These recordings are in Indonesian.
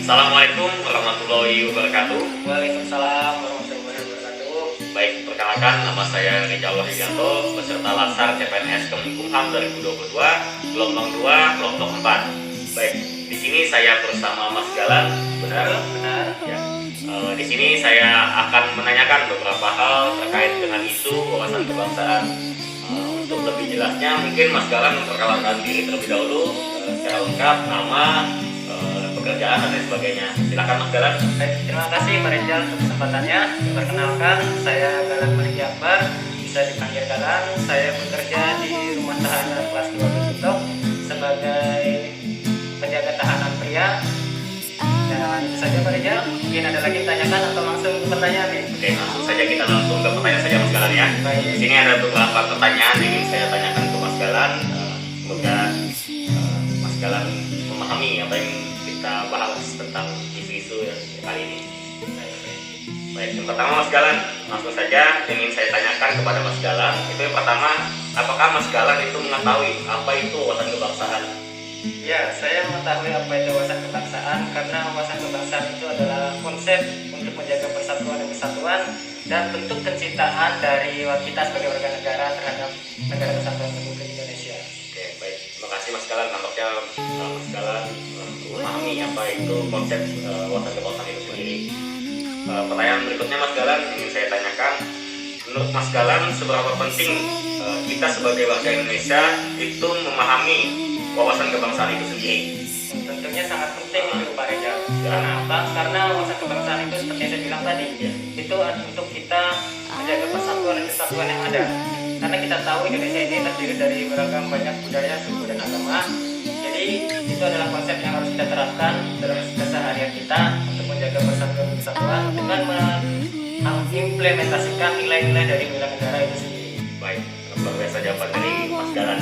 Assalamualaikum warahmatullahi wabarakatuh. Waalaikumsalam warahmatullahi wabarakatuh. Baik, perkenalkan nama saya Rizal Wahyudianto, peserta Latsar CPNS Kemenkumham 2022, gelombang 2, kelompok 4. Baik, di sini saya bersama Mas Galan, benar? Benar. Ya. Di sini saya akan menanyakan beberapa hal terkait dengan isu wawasan kebangsaan. Untuk lebih jelasnya, mungkin Mas Galan memperkenalkan diri terlebih dahulu, secara lengkap, nama, pekerjaan dan lain sebagainya. Silakan Mas Galan. Baik, terima kasih Pak Rizal untuk kesempatannya. Perkenalkan, saya Galan Maliki Akbar, bisa dipanggil Galan. Saya bekerja di Rumah Tahanan Kelas 2 Besutok sebagai penjaga tahanan pria. Dan itu saja Pak Rizal. Mungkin ada lagi ditanyakan atau langsung ke pertanyaan nih? Oke, langsung saja kita langsung ke pertanyaan saja Mas Galan ya. Baik. Di sini ada beberapa pertanyaan yang ingin saya tanyakan ke Mas Galan. Semoga Mas Galan memahami apa yang kita bahas tentang isu-isu yang kali ini. Baik, yang pertama Mas Galan, langsung saja yang ingin saya tanyakan kepada Mas Galan. Itu yang pertama, apakah Mas Galan itu mengetahui apa itu wawasan kebangsaan? Ya, saya mengetahui apa itu wawasan kebangsaan karena wawasan kebangsaan itu adalah konsep untuk menjaga persatuan dan kesatuan dan bentuk kecintaan dari kita sebagai warga negara terhadap negara kesatuan Republik Indonesia. Oke, baik. Terima kasih Mas Galan. Nampaknya Mas Galan memahami apa itu konsep wawasan kebangsaan itu sendiri. Pertanyaan berikutnya Mas Galan ingin saya tanyakan, menurut Mas Galan seberapa penting kita sebagai warga Indonesia itu memahami wawasan kebangsaan itu sendiri? Tentunya sangat penting itu Pak Reza. Karena apa? Karena wawasan kebangsaan itu seperti yang saya bilang tadi, itu untuk kita menjaga persatuan dan kesatuan yang ada. Karena kita tahu Indonesia ini terdiri dari beragam banyak budaya, suku dan agama. Jadi itu adalah konsep yang harus kita terapkan dalam keseharian kita untuk menjaga persatuan dan kesatuan dengan mengimplementasikan nilai-nilai dari bela negara itu sendiri. Baik, luar biasa jawaban dari Mas Galan.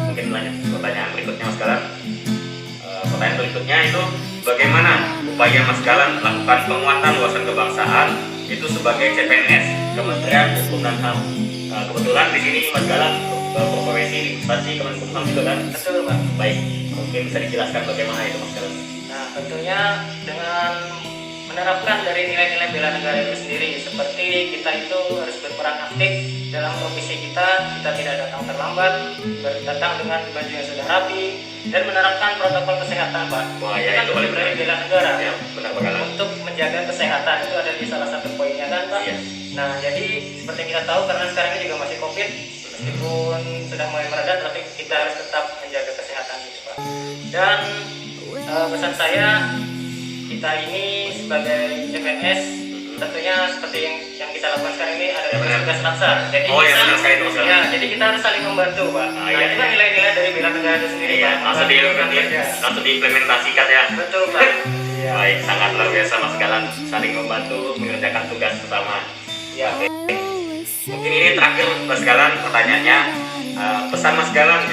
Mungkin lanjut pertanyaan berikutnya Mas Galan. Pertanyaan berikutnya itu, bagaimana upaya Mas Galan melakukan penguatan wawasan kebangsaan itu sebagai CPNS Kementerian Hukum dan HAM? Kebetulan di sini Mas Galan berprofesi di instansi Kemenkumham juga kan? Betul Pak. Baik, mungkin bisa dijelaskan bagaimana itu Mas Galan? Nah, tentunya dengan menerapkan dari nilai-nilai bela negara itu sendiri, seperti kita itu harus berperan aktif dalam profesi kita tidak datang terlambat, datang dengan baju yang sudah rapi, dan menerapkan protokol kesehatan, Pak. Wah, itu ya, kan itu paling dari benar. bela negara. Ya, benar Pak Galan. Untuk menjaga kesehatan itu ada di salah satu poinnya kan, Pak. Iya. Nah, jadi seperti yang kita tahu karena sekarang ini juga masih COVID, meskipun sudah mulai mereda, tapi kita harus tetap menjaga kesehatan itu, Pak. Dan pesan saya, kita ini sebagai CPNS tentunya seperti yang kita lakukan sekarang ini ada tugas Latsar. Jadi jadi kita harus saling membantu, Pak. Nah, itu kan nilai-nilai dari bela negara itu sendiri, Iya, Pak. langsung diimplementasikan ya. Betul, Pak. Iya. Baik, sangat luar biasa Mas Galan, saling membantu mengerjakan tugas bersama. Ya. Mungkin ini terakhir Mas Galan pertanyaannya. Pesan Mas Galan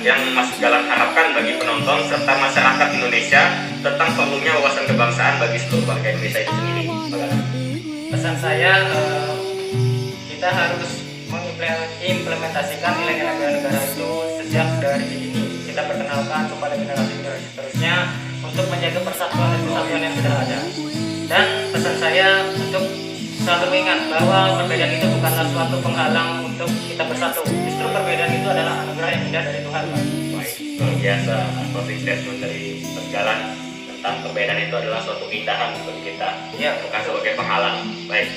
yang Mas Galan harapkan bagi penonton serta masyarakat Indonesia tentang perlunya wawasan kebangsaan bagi seluruh warga Indonesia itu sendiri. Pesan saya, kita harus mengimplementasikan nilai-nilai bela negara itu sejak dari ini. Kita perkenalkan kepada generasi-generasi seterusnya untuk menjaga persatuan dan kesatuan yang sudah ada. Dan pesan saya untuk selalu mengingat bahwa perbedaan itu bukanlah suatu penghalang untuk kita bersatu. Justru perbedaan itu adalah anugerah yang indah dari Tuhan, Pak. Baik, luar biasa closing statement dari Mas Galan tentang perbedaan itu adalah suatu keindahan bagi kita, Ya, bukan sebagai penghalang. Baik,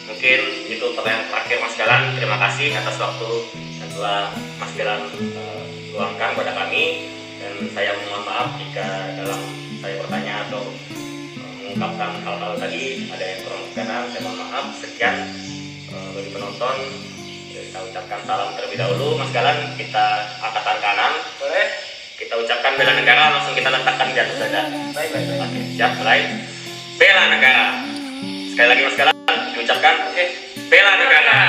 mungkin itu pertanyaan terakhir Mas Galan. Terima kasih atas waktu yang telah Mas Galan luangkan pada kami, dan saya mohon maaf jika dalam saya bertanya atau mengungkapkan hal-hal tadi ada yang kurang berkenan. Saya mohon maaf. Sekian bagi penonton, kita ucapkan salam terlebih dahulu. Mas Galan, kita angkatan kanan, boleh? kita ucapkan bela negara, langsung kita letakkan di atas dada. Baik. Oke, siap, mulai. Bela negara. Sekali lagi Mas Galan, diucapkan. Oke, bela negara.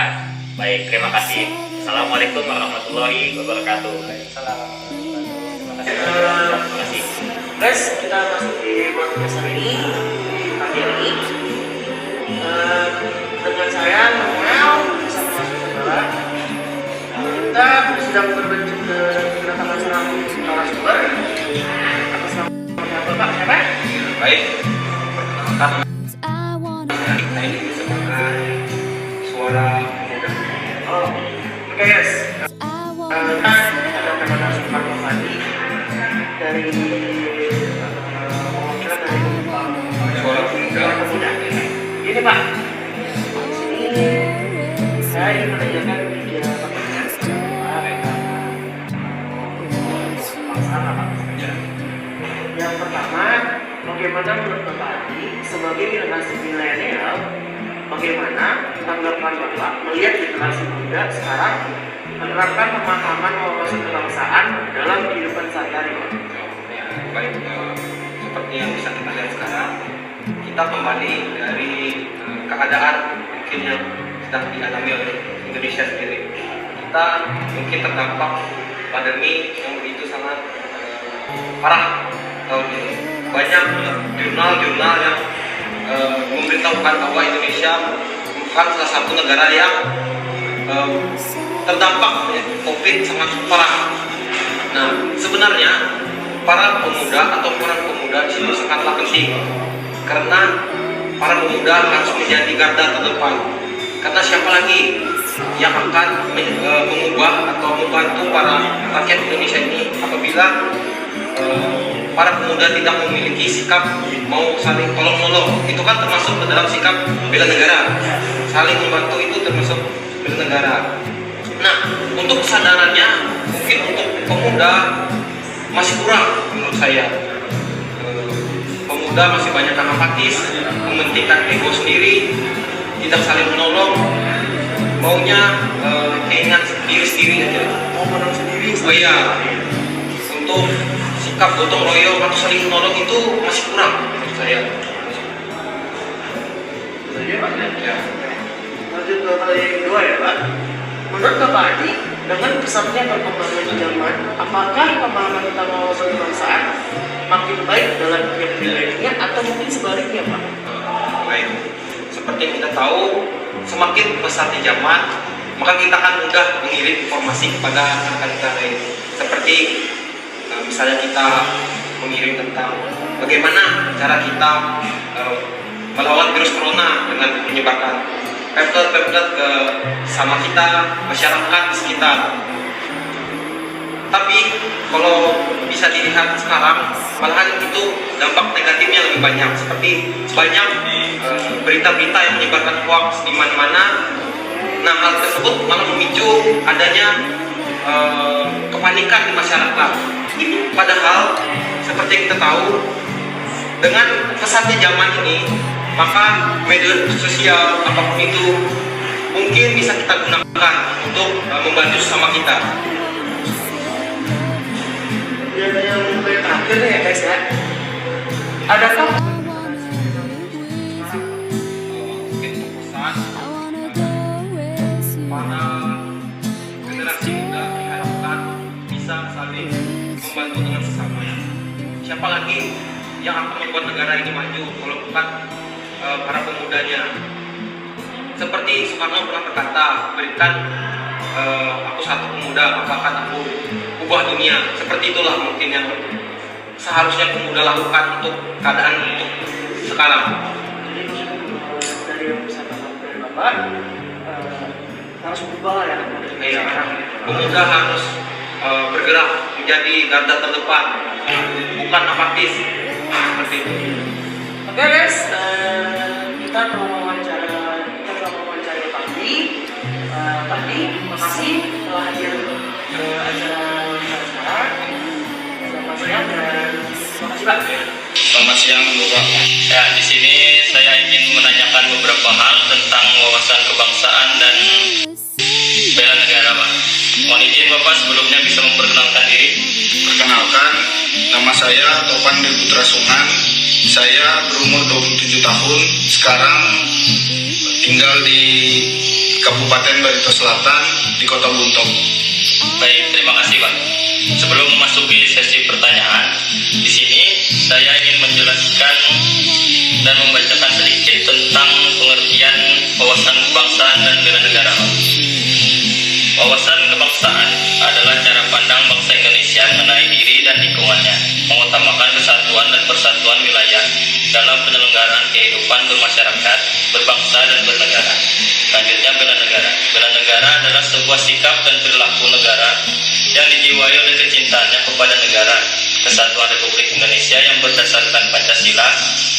Baik, terima kasih. Assalamualaikum warahmatullahi wabarakatuh. Salam. Terima kasih. Guys, kita masuk di podcast hari ini di pagi ini dengan saya Noel bersama Mas Saudara. Kita sedang berbentuk kedatangan seorang narasumber atas nama Bapak siapa? Baik, dari perwakilan dari suara pemuda. Ini Pak, ini saya ingin menanyakan tiga pertanyaan Pak. Yang pertama, bagaimana menurut Bapak Adi sebagai generasi milenial, bagaimana tanggapan Bapak melihat generasi muda sekarang menerapkan pemahaman wawasan kebangsaan dalam kehidupan sehari-hari? Baik, seperti yang bisa kita lihat sekarang, kita kembali dari keadaan mungkin yang sedang dialami oleh Indonesia sendiri. Kita mungkin terdampak pandemi yang begitu sangat parah tahun ini. Banyak jurnal-jurnal yang memberitahukan bahwa Indonesia bukan salah satu negara yang terdampak COVID sangat parah. Nah, sebenarnya para pemuda atau peran pemuda di sini sangatlah penting, karena para pemuda harus menjadi garda terdepan. Karena siapa lagi yang akan mengubah atau membantu para rakyat Indonesia ini apabila para pemuda tidak memiliki sikap mau saling tolong-menolong. Itu kan termasuk dalam sikap bela negara. Saling membantu itu termasuk bela negara. Nah, untuk kesadarannya mungkin untuk pemuda masih kurang menurut saya. Pemuda masih banyak yang apatis, mementingkan ego sendiri, tidak saling menolong, maunya keinginan sendiri aja. Mau menang sendiri? Oh iya, untuk sikap gotong royong atau saling menolong itu masih kurang menurut saya. Iya Pak. Ya. Lanjut ke hal yang kedua ya Pak. Menurut Bapak Adi, dengan pesatnya perkembangan zaman, apakah pemahaman tentang wawasan kebangsaan makin baik dalam milenial atau mungkin sebaliknya Pak? Baik, seperti yang kita tahu, semakin pesatnya zaman, maka kita akan mudah mengirim informasi kepada rekan kita lain. Seperti misalnya kita mengirim tentang bagaimana cara kita melawan virus corona dengan menyebarkan pamflet ke sama kita, masyarakat di sekitar. Tapi kalau bisa dilihat sekarang, malahan itu dampak negatifnya lebih banyak. Seperti banyak berita-berita yang menyebarkan hoax di mana-mana. Nah, hal tersebut malah memicu adanya kepanikan di masyarakat. Padahal seperti yang kita tahu, dengan pesatnya zaman ini, maka media sosial apapun itu mungkin bisa kita gunakan untuk membantu sesama kita. Yang terakhir nih ya guys ya, adakah para generasi muda diharapkan bisa saling membantu dengan sesama. Siapa lagi yang akan membuat negara ini maju kalau bukan para pemudanya? Seperti Soekarno pernah berkata, berikan aku satu pemuda maka akan aku ubah dunia. Seperti itulah mungkin yang seharusnya pemuda lakukan untuk keadaan untuk sekarang. Dari yang bisa dari Bapak harus berubah ya. Iya, pemuda harus bergerak menjadi garda terdepan, bukan apatis. Seperti itu. Oke guys, kita mau wawancara Pak Adi. Pak Adi, terima kasih telah hadir ke acara sekarang. Selamat siang dan terima kasih Pak. Selamat siang Bapak. Ya, di sini saya ingin menanyakan beberapa hal tentang wawasan kebangsaan dan bela negara, Pak. Mohon izin Bapak sebelumnya bisa memperkenalkan diri. Perkenalkan, nama saya Topan Dwi Putra Sungan. Saya berumur 27 tahun. Sekarang tinggal di Kabupaten Barito Selatan di Kota Buntong. Baik, terima kasih, Pak. Sebelum memasuki sesi pertanyaan, di sini saya ingin menjelaskan dan membacakan sedikit tentang pengertian wawasan kebangsaan dan bela negara. Wawasan kebangsaan adalah cara pandang bangsa Indonesia mengenai diri dan lingkungannya, mengutamakan kesatuan dan persatuan wilayah dalam penyelenggaraan kehidupan bermasyarakat, berbangsa dan bernegara. Selanjutnya, bela negara. Bela negara adalah sebuah sikap dan perilaku negara yang dijiwai oleh kecintaannya kepada negara, kesatuan berdasarkan Pancasila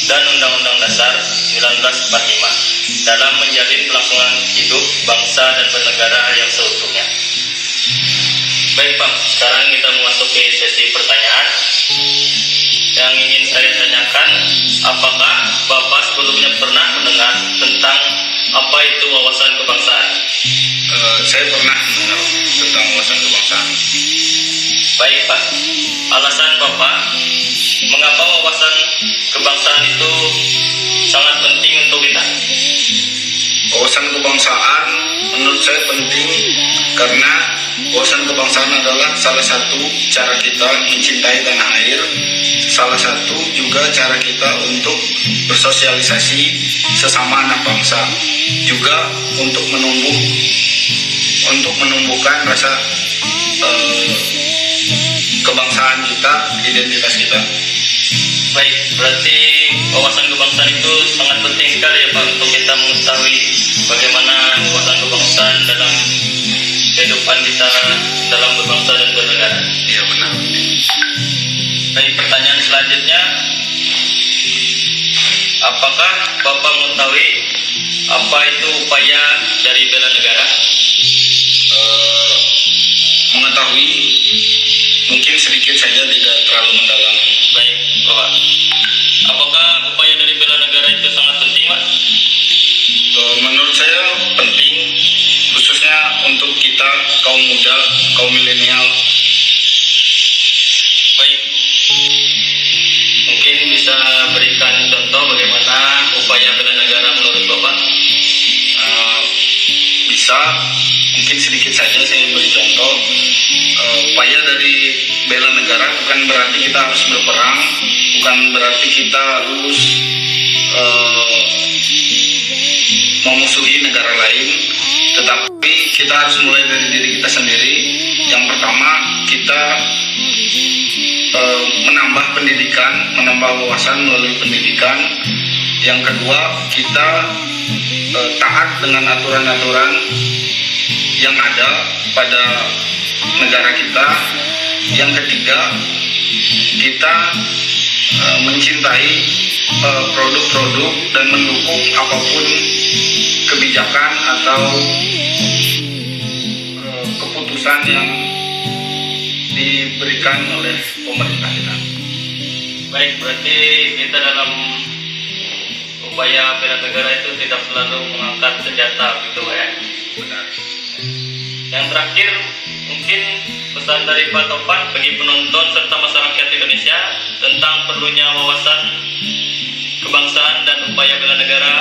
dan Undang-Undang Dasar 1945 dalam menjalin kelangsungan hidup bangsa dan bernegara yang seutuhnya. Baik Pak, sekarang kita memasuki sesi pertanyaan. Yang ingin saya tanyakan, apakah Bapak sebelumnya pernah mendengar tentang apa itu wawasan kebangsaan? Saya pernah mendengar tentang wawasan kebangsaan. Baik Pak, alasan Bapak mengapa wawasan kebangsaan itu sangat penting untuk kita? Wawasan kebangsaan menurut saya penting karena wawasan kebangsaan adalah salah satu cara kita mencintai tanah air, salah satu juga cara kita untuk bersosialisasi sesama anak bangsa, juga untuk menumbuhkan rasa kebangsaan kita, identitas kita. Baik, berarti wawasan kebangsaan itu sangat penting sekali ya Pak untuk kita mengetahui bagaimana wawasan kebangsaan dalam kehidupan kita dalam berbangsa dan bernegara. Iya benar. Baik, pertanyaan selanjutnya, apakah Bapak mengetahui apa itu upaya dari bela negara? Mengetahui mungkin sedikit saja, tidak terlalu mendalam. Baik, Bapak. Apakah upaya dari bela negara itu sangat penting, Pak? Menurut saya penting, khususnya untuk kita kaum muda, kaum milenial. Baik. Mungkin bisa berikan contoh bagaimana upaya bela negara menurut Bapak? Bisa, mungkin sedikit saja saya beri contoh. Upaya dari bela negara bukan berarti kita harus berperang, bukan berarti kita harus memusuhi negara lain, tetapi kita harus mulai dari diri kita sendiri. Yang pertama, kita menambah pendidikan, menambah wawasan melalui pendidikan. Yang kedua, kita taat dengan aturan-aturan yang ada pada negara kita. Yang ketiga, kita mencintai produk-produk dan mendukung apapun kebijakan atau keputusan yang diberikan oleh pemerintah kita. Baik, berarti kita dalam upaya bela negara itu tidak selalu mengangkat senjata, gitu Pak ya? Benar. Yang terakhir, mungkin pesan dari Pak Topan bagi penonton serta masyarakat Indonesia tentang perlunya wawasan kebangsaan dan upaya bela negara.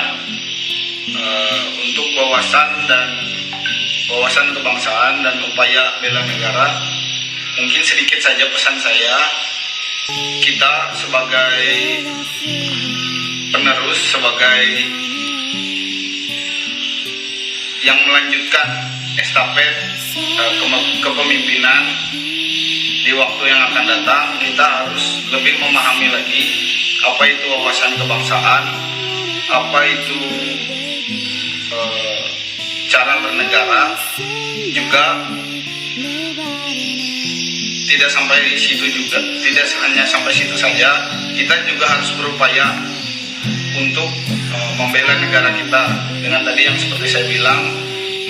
Untuk wawasan kebangsaan dan upaya bela negara, mungkin sedikit saja pesan saya. Kita sebagai penerus, sebagai yang melanjutkan estafet kepemimpinan di waktu yang akan datang, kita harus lebih memahami lagi apa itu wawasan kebangsaan, apa itu cara bernegara. Juga tidak sampai situ juga, tidak hanya sampai situ saja, kita juga harus berupaya untuk membela negara kita dengan tadi yang seperti saya bilang,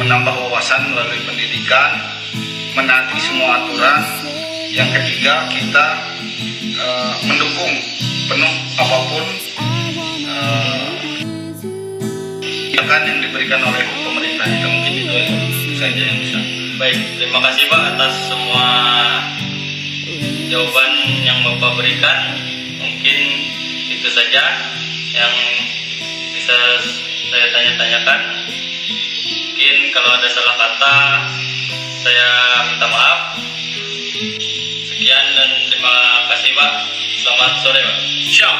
menambah wawasan melalui pendidikan, menaati semua aturan. Yang ketiga, kita mendukung penuh apapun kebijakan yang diberikan oleh pemerintah kita. Mungkin itu saja yang bisa. Baik, terima kasih Pak atas semua jawaban yang Bapak berikan. Mungkin itu saja yang bisa saya tanya-tanyakan. Mungkin kalau ada salah kata, saya minta maaf. Sekian dan terima kasih Pak. Selamat sore Pak. Siap.